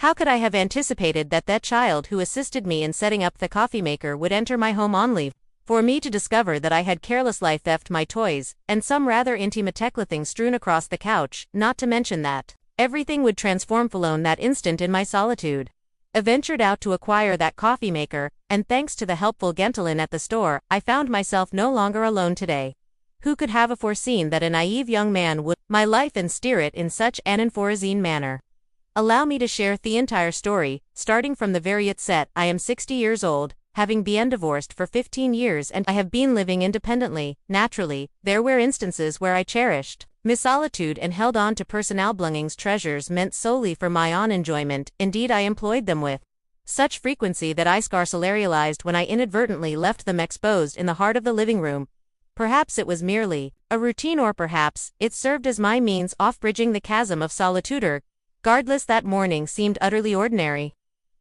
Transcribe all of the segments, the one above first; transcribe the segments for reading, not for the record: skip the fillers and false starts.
How could I have anticipated that that child who assisted me in setting up the coffee maker would enter my home on leave? For me to discover that I had carelessly theft my toys, and some rather intimate clothing strewn across the couch, not to mention that everything would transform alone that instant in my solitude. I ventured out to acquire that coffee maker, and thanks to the helpful gentleman at the store, I found myself no longer alone today. Who could have foreseen that a naive young man would my life and steer it in such an unforeseen manner? Allow me to share the entire story, starting from the very outset. I am 60 years old, having been divorced for 15 years, and I have been living independently. Naturally, there were instances where I cherished my solitude and held on to personal belongings, treasures meant solely for my own enjoyment. Indeed, I employed them with such frequency that I scarcely realized when I inadvertently left them exposed in the heart of the living room. Perhaps it was merely a routine, or perhaps it served as my means of bridging the chasm of solitude. Regardless, that morning seemed utterly ordinary.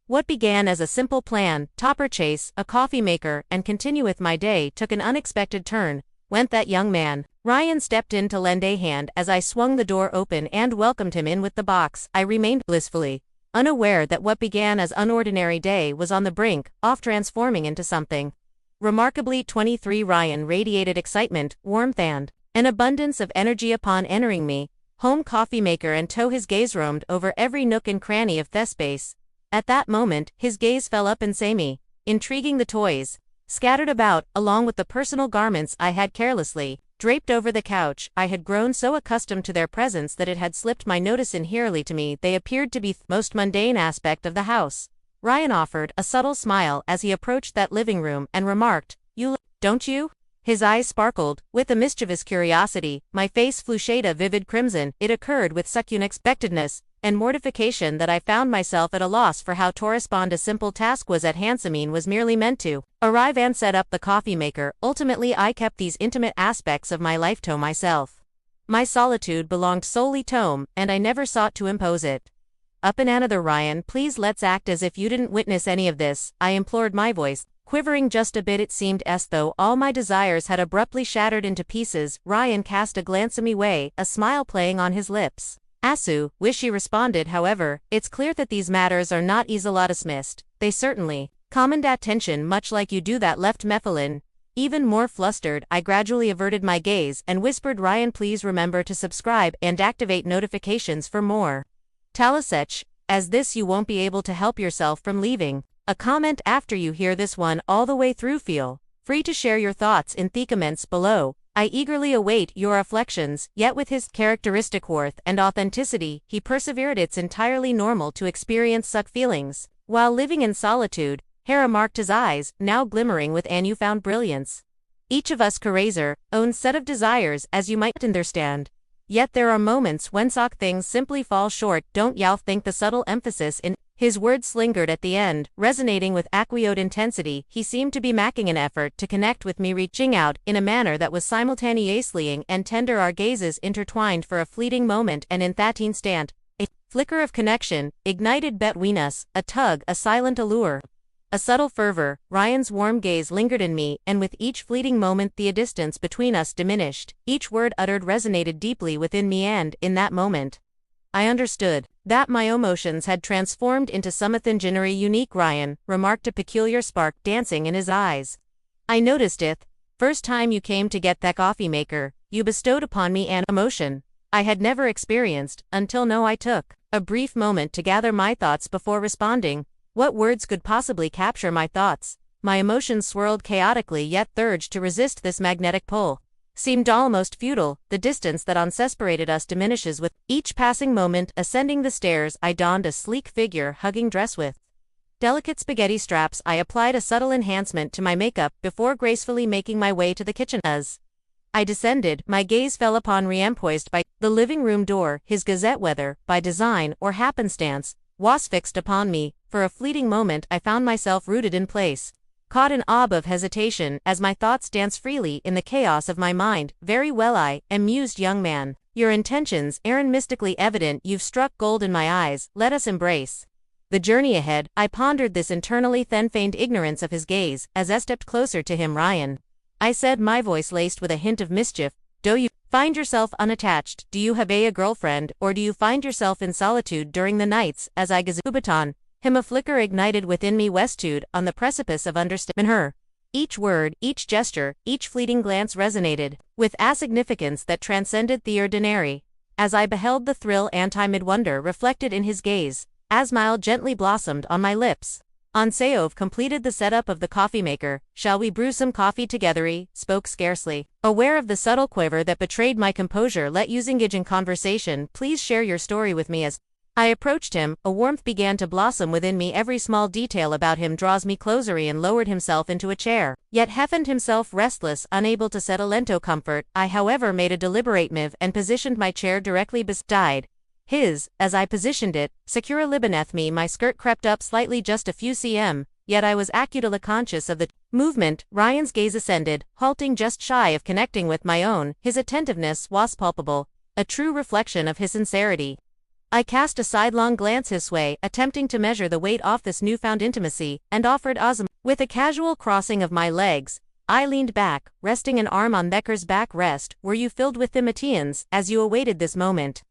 What began as a simple plan, to purchase a coffee maker and continue with my day, took an unexpected turn when that young man, Ryan, stepped in to lend a hand. As I swung the door open and welcomed him in with the box, I remained blissfully unaware that what began as an ordinary day was on the brink of transforming into something remarkably 23. Ryan radiated excitement, warmth, and an abundance of energy upon entering me home coffee maker, and his gaze roamed over every nook and cranny of the space. At that moment, his gaze fell up and saw me, intriguing the toys scattered about, along with the personal garments I had carelessly draped over the couch. I had grown so accustomed to their presence that it had slipped my notice entirely. To me, they appeared to be the most mundane aspect of the house. Ryan offered a subtle smile as he approached that living room and remarked, "You don't you?" His eyes sparkled with a mischievous curiosity. My face flushed a vivid crimson. It occurred with such unexpectedness and mortification that I found myself at a loss for how to respond. A simple task was at hand. Samine was merely meant to arrive and set up the coffee maker. Ultimately, I kept these intimate aspects of my life to myself. My solitude belonged solely to me, and I never sought to impose it. Up and another, Ryan, please let's act as if you didn't witness any of this, I implored, my voice quivering just a bit. It seemed as though all my desires had abruptly shattered into pieces. Ryan cast a glance at me way, a smile playing on his lips. "Asu, wish," he responded. "However, it's clear that these matters are not easily dismissed. They certainly command attention, much like you do." That left Methelin even more flustered. I gradually averted my gaze and whispered, "Ryan, please remember to subscribe and activate notifications for more Talasech, as this you won't be able to help yourself from leaving a comment after you hear this one all the way through. Feel free to share your thoughts in the comments below. I eagerly await your reflections." Yet with his characteristic warmth and authenticity, he persevered. "It's entirely normal to experience such feelings while living in solitude," he remarked, his eyes now glimmering with a newfound brilliance. "Each of us carries our own set of desires, as you might understand. Yet there are moments when such things simply fall short. Don't you think?" The subtle emphasis in his words lingered at the end, resonating with aqueous intensity. He seemed to be making an effort to connect with me, reaching out in a manner that was simultaneously and tender. Our gazes intertwined for a fleeting moment, and in that instant, a flicker of connection ignited between us, a tug, a silent allure, a subtle fervor. Ryan's warm gaze lingered in me, and with each fleeting moment the distance between us diminished. Each word uttered resonated deeply within me, and, in that moment, I understood that my emotions had transformed into something genuinely unique. Ryan remarked, a peculiar spark dancing in his eyes. "I noticed it. First time you came to get that coffee maker, you bestowed upon me an emotion I had never experienced until now." I took a brief moment to gather my thoughts before responding. What words could possibly capture my thoughts? My emotions swirled chaotically, yet the urge to resist this magnetic pull seemed almost futile. The distance that separated us diminishes with each passing moment. Ascending the stairs, I donned a sleek figure hugging dress with delicate spaghetti straps. I applied a subtle enhancement to my makeup before gracefully making my way to the kitchen. As I descended, my gaze fell upon Ryan poised by the living room door. His gazette, whether by design or happenstance, was fixed upon me. For a fleeting moment, I found myself rooted in place, caught in awe of hesitation, as my thoughts danced freely in the chaos of my mind. "Very well," I mused, "young man. Your intentions aren't mystically evident. You've struck gold in my eyes. Let us embrace the journey ahead." I pondered this internally, then feigned ignorance of his gaze as I stepped closer to him. "Ryan," I said, my voice laced with a hint of mischief, "do you find yourself unattached? Do you have a girlfriend, or do you find yourself in solitude during the nights, as I gazubaton? Him a flicker ignited within me westude, on the precipice of understanding her. Each word, each gesture, each fleeting glance resonated, with a significance that transcended the ordinary. As I beheld the thrill anti-mid wonder reflected in his gaze, a smile gently blossomed on my lips. Anseov completed the setup of the coffee maker. Shall we brew some coffee together? He spoke scarcely, aware of the subtle quiver that betrayed my composure. Let us engage in conversation. Please share your story with me. As I approached him, a warmth began to blossom within me. Every small detail about him draws me closer. And lowered himself into a chair, yet heftened himself restless, unable to settle into comfort. I however made a deliberate move and positioned my chair directly beside his. As I positioned it, securely beneath me, my skirt crept up slightly, just a few cm, yet I was acutely conscious of the movement. Ryan's gaze ascended, halting just shy of connecting with my own. His attentiveness was palpable, a true reflection of his sincerity. I cast a sidelong glance his way, attempting to measure the weight off this newfound intimacy, and offered Ozma. With a casual crossing of my legs, I leaned back, resting an arm on Becker's back. Rest. Were you filled with thematians as you awaited this moment?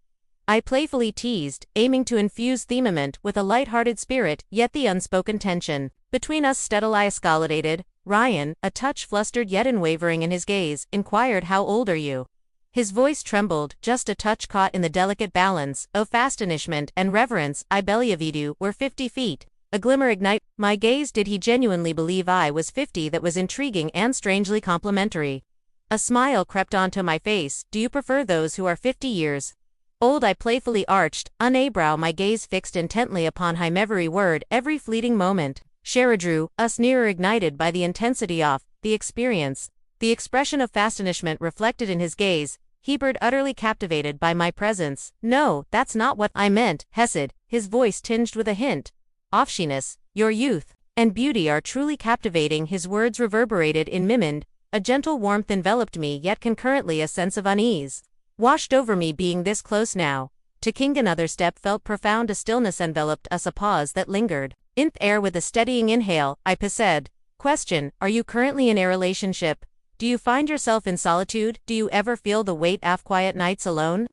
I playfully teased, aiming to infuse themament with a light-hearted spirit, yet the unspoken tension between us steadily escalated. Ryan, a touch flustered yet unwavering in his gaze, inquired, "How old are you?" His voice trembled, just a touch caught in the delicate balance of astonishment and reverence. I believe you were 50 feet. A glimmer ignited my gaze. Did he genuinely believe I was 50? That was intriguing and strangely complimentary. A smile crept onto my face. Do you prefer those who are 50 years old? I playfully arched, unabrow, my gaze fixed intently upon him. Every word, every fleeting moment. Sheradrew, a sneer ignited by the intensity of the experience. The expression of astonishment reflected in his gaze. Hebert, utterly captivated by my presence. No, that's not what I meant, Hesed, his voice tinged with a hint of offshiness. Your youth and beauty are truly captivating. His words reverberated in Mimond. A gentle warmth enveloped me, yet concurrently a sense of unease washed over me. Being this close now to King, another step felt profound. A stillness enveloped us, a pause that lingered in the air. With a steadying inhale, I said, "Question, are you currently in a relationship? Do you find yourself in solitude? Do you ever feel the weight of quiet nights alone?"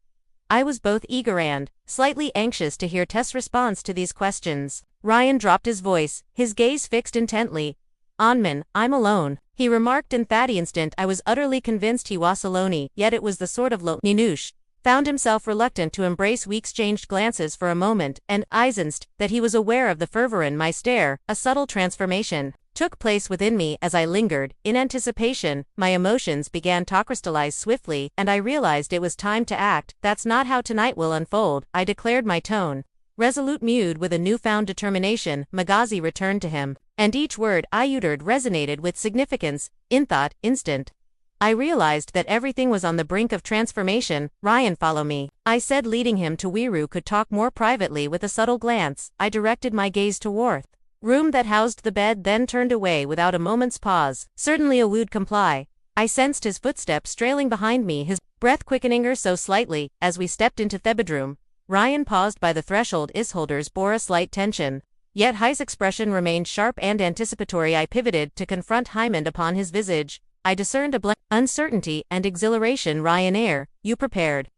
I was both eager and slightly anxious to hear Tess' response to these questions. Ryan dropped his voice, his gaze fixed intently on me. "I'm alone," he remarked. In that instant I was utterly convinced he was alone, yet it was the sort of low Ninush found himself reluctant to embrace. We exchanged glances for a moment, and I sensed that he was aware of the fervor in my stare. A subtle transformation took place within me as I lingered, in anticipation. My emotions began to crystallize swiftly, and I realized it was time to act. "That's not how tonight will unfold," I declared, my tone resolute. Mewed with a newfound determination, Magazi returned to him, and each word I uttered resonated with significance. In that instant, I realized that everything was on the brink of transformation. "Ryan, follow me," I said, leading him to where we could talk more privately. With a subtle glance, I directed my gaze toward room that housed the bed, then turned away without a moment's pause. Certainly I would comply. I sensed his footsteps trailing behind me, his breath quickening her so slightly. As we stepped into the bedroom, Ryan paused by the threshold. His shoulders bore a slight tension, yet his expression remained sharp and anticipatory. I pivoted to confront him, and upon his visage I discerned a blend of uncertainty and exhilaration. "Ryanair, you prepared?"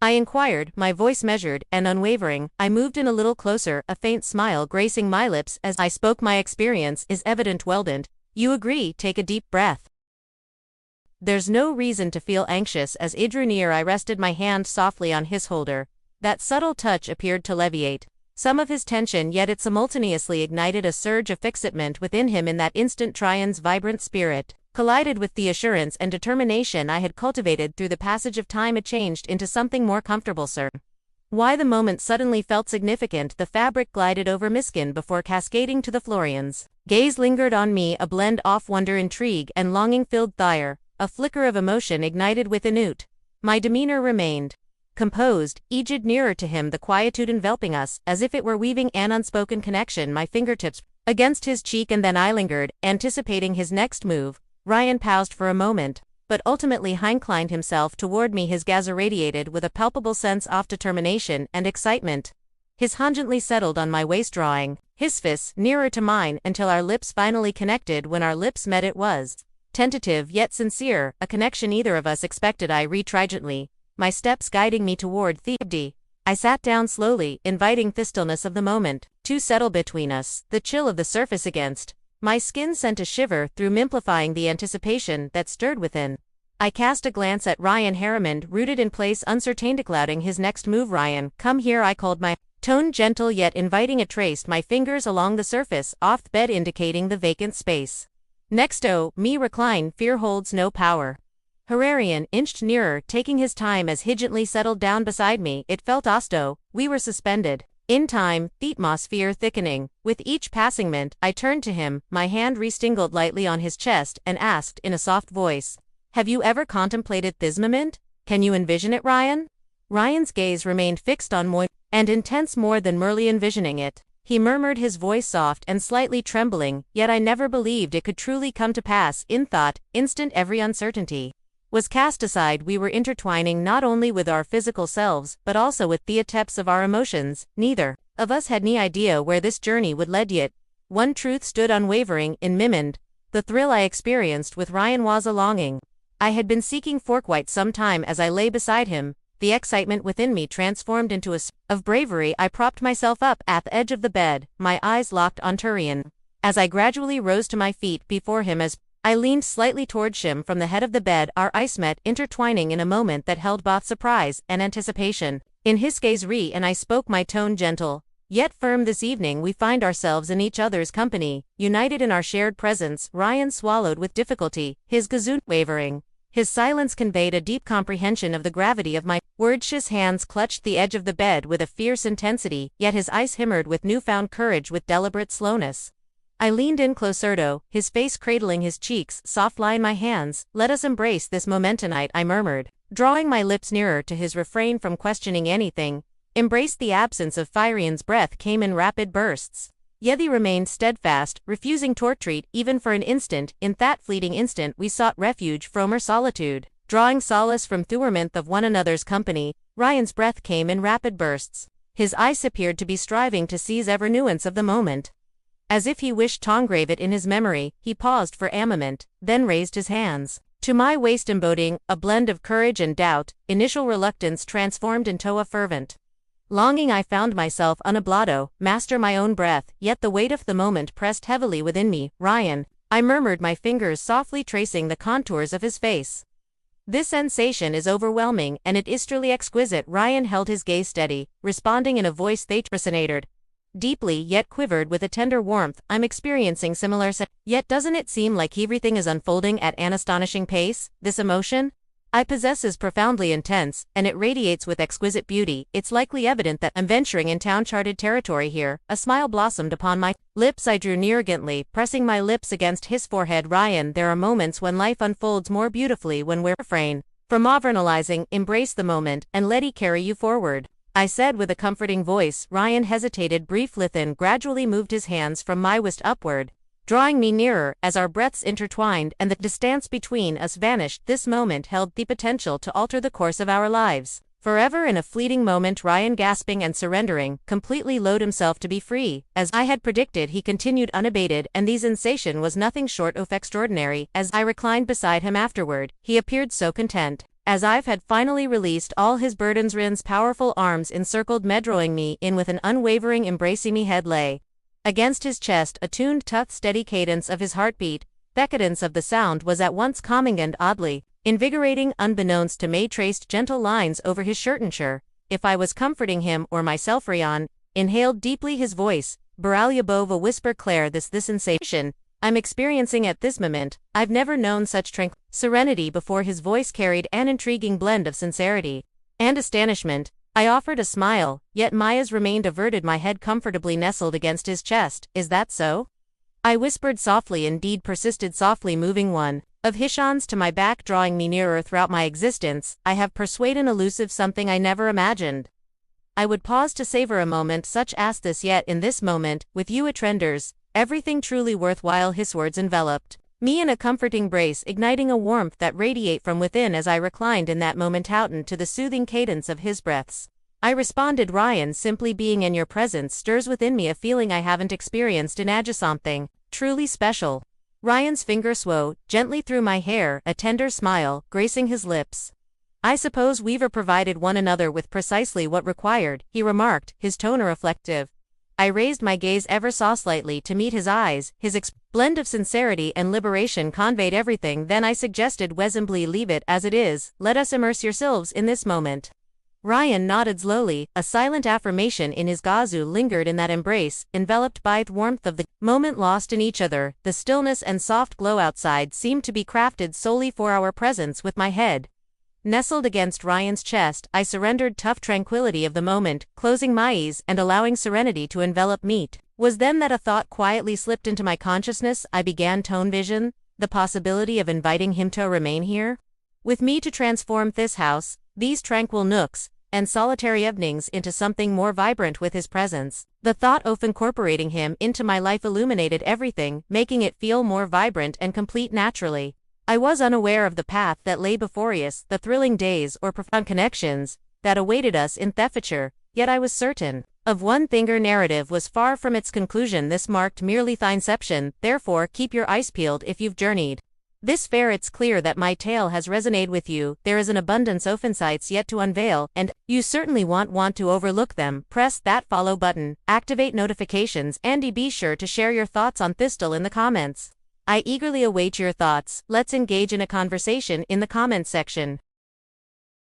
I inquired, my voice measured and unwavering. I moved in a little closer, a faint smile gracing my lips as I spoke. "My experience is evident. Weldon, you agree?" Take a deep breath. "There's no reason to feel anxious." As I drew near, I rested my hand softly on his shoulder. That subtle touch appeared to alleviate some of his tension, yet it simultaneously ignited a surge of excitement within him. In that instant, Trion's vibrant spirit collided with the assurance and determination I had cultivated through the passage of time. It changed into something more comfortable, sir. Why? The moment suddenly felt significant. The fabric glided over my skin before cascading to the Florian's gaze lingered on me, a blend of wonder, intrigue, and longing filled Thyre. A flicker of emotion ignited within it. My demeanor remained composed, edged nearer to him, the quietude enveloping us, as if it were weaving an unspoken connection. My fingertips against his cheek, and then I lingered, anticipating his next move. Ryan paused for a moment, but ultimately inclined himself toward me, his gaze irradiated with a palpable sense of determination and excitement. His hand gently settled on my waist, drawing his fists nearer to mine until our lips finally connected. When our lips met, it was Tentative yet sincere, a connection neither of us expected. I retried gently, my steps guiding me toward the. I sat down slowly, inviting the stillness of the moment to settle between us, the chill of the surface against. My skin sent a shiver through me, amplifying the anticipation that stirred within. I cast a glance at Ryan Harriman, rooted in place, uncertain, clouding his next move. Ryan, come here, I called, my tone gentle yet inviting. I traced my fingers along the surface, off the bed, indicating the vacant space. Next, me recline, fear holds no power. Hararian inched nearer, taking his time as he gently settled down beside me. It felt as though we were suspended in time, the atmosphere thickening. With each passing minute, I turned to him, my hand restingled lightly on his chest, and asked in a soft voice, have you ever contemplated this moment? Can you envision it, Ryan? Ryan's gaze remained fixed on me, and intense more than merely envisioning it. He murmured, his voice soft and slightly trembling, yet I never believed it could truly come to pass. In thought, instant, every uncertainty was cast aside. We were intertwining not only with our physical selves, but also with the depths of our emotions. Neither of us had any idea where this journey would lead, yet one truth stood unwavering in mind. The thrill I experienced with Ryan was a longing I had been seeking for quite some time. As I lay beside him, the excitement within me transformed into a of bravery. I propped myself up at the edge of the bed, my eyes locked on Turian. As I gradually rose to my feet before him, as I leaned slightly towards him from the head of the bed, our eyes met, intertwining in a moment that held both surprise and anticipation. In his gaze, and I spoke, my tone gentle yet firm. This evening we find ourselves in each other's company, united in our shared presence. Ryan swallowed with difficulty, his gazoon wavering. His silence conveyed a deep comprehension of the gravity of my words. His hands clutched the edge of the bed with a fierce intensity, yet his eyes shimmered with newfound courage. With deliberate slowness, I leaned in closer, his face cradling his cheeks, soft lie in my hands. Let us embrace this moment tonight, I murmured, drawing my lips nearer to his. Refrain from questioning anything. Embrace. The absence of Fyrian's breath came in rapid bursts. Yet he remained steadfast, refusing to retreat even for an instant. In that fleeting instant we sought refuge from our solitude, drawing solace from the warmth of one another's company. Ryan's breath came in rapid bursts. His eyes appeared to be striving to seize every nuance of the moment, as if he wished to engrave it in his memory. He paused for a moment, then raised his hands to my waist, embodying a blend of courage and doubt. Initial reluctance transformed into a fervent longing. I found myself unable to master my own breath, yet the weight of the moment pressed heavily within me. Ryan, I murmured, my fingers softly tracing the contours of his face. This sensation is overwhelming, and it is truly exquisite. Ryan held his gaze steady, responding in a voice that resonated deeply yet quivered with a tender warmth. I'm experiencing similar yet doesn't it seem like everything is unfolding at an astonishing pace? This emotion I possess is profoundly intense, and it radiates with exquisite beauty. It's likely evident that I'm venturing into uncharted territory here. A smile blossomed upon my lips. I drew near gently, pressing my lips against his forehead. Ryan, there are moments when life unfolds more beautifully when we refrain from overanalyzing. Embrace the moment, and let it carry you forward, I said with a comforting voice. Ryan hesitated briefly, then gradually moved his hands from my waist upward, drawing me nearer. As our breaths intertwined and the distance between us vanished, this moment held the potential to alter the course of our lives forever. In a fleeting moment, Ryan, gasping and surrendering, completely allowed himself to be free. As I had predicted, he continued unabated, and the sensation was nothing short of extraordinary. As I reclined beside him afterward, he appeared so content, as if had finally released all his burdens. Rin's powerful arms encircled me, drawing me in with an unwavering embracing. Me head lay against his chest, attuned to the steady cadence of his heartbeat. The cadence of the sound was at once calming and oddly invigorating. Unbeknownst to me, traced gentle lines over his shirt, unsure if I was comforting him or myself. Ryan inhaled deeply, his voice barely above a whisper. Claire, this sensation I'm experiencing at this moment, I've never known such tranquil serenity before. His voice carried an intriguing blend of sincerity and astonishment. I offered a smile, yet my eyes remained averted, my head comfortably nestled against his chest. Is that so? I whispered softly. Indeed, persisted softly, moving one of his hands to my back, drawing me nearer. Throughout my existence, I have pursued an elusive something I never imagined I would pause to savor a moment such as this, yet in this moment, with you it renders everything truly worthwhile. His words enveloped me in a comforting embrace, igniting a warmth that radiated from within. As I reclined in that moment, houghton to the soothing cadence of his breaths, I responded, Ryan, simply being in your presence stirs within me a feeling I haven't experienced in ages, something truly special. Ryan's finger swode gently through my hair, a tender smile gracing his lips. I suppose we've provided one another with precisely what required, he remarked, his tone reflective. I raised my gaze ever so slightly to meet his eyes, his blend of sincerity and liberation conveyed everything. Then I suggested, "Weasambly, leave it as it is, let us immerse yourselves in this moment." Ryan nodded slowly, a silent affirmation in his gazoo lingered in that embrace, enveloped by the warmth of the moment, lost in each other. The stillness and soft glow outside seemed to be crafted solely for our presence. With my head nestled against Ryan's chest, I surrendered tough tranquility of the moment, closing my eyes and allowing serenity to envelop me. Was then that a thought quietly slipped into my consciousness. I began to vision the possibility of inviting him to remain here with me, to transform this house, these tranquil nooks and solitary evenings, into something more vibrant with his presence. The thought of incorporating him into my life illuminated everything, making it feel more vibrant and complete naturally. I was unaware of the path that lay before us, the thrilling days or profound connections that awaited us in the future, yet I was certain of one thing: our narrative was far from its conclusion. This marked merely the inception, therefore keep your eyes peeled if you've journeyed this fair. It's clear that my tale has resonated with you. There is an abundance of insights yet to unveil, and you certainly won't want to overlook them. Press that follow button, activate notifications, and be sure to share your thoughts on Thistle in the comments. I eagerly await your thoughts. Let's engage in a conversation in the comments section.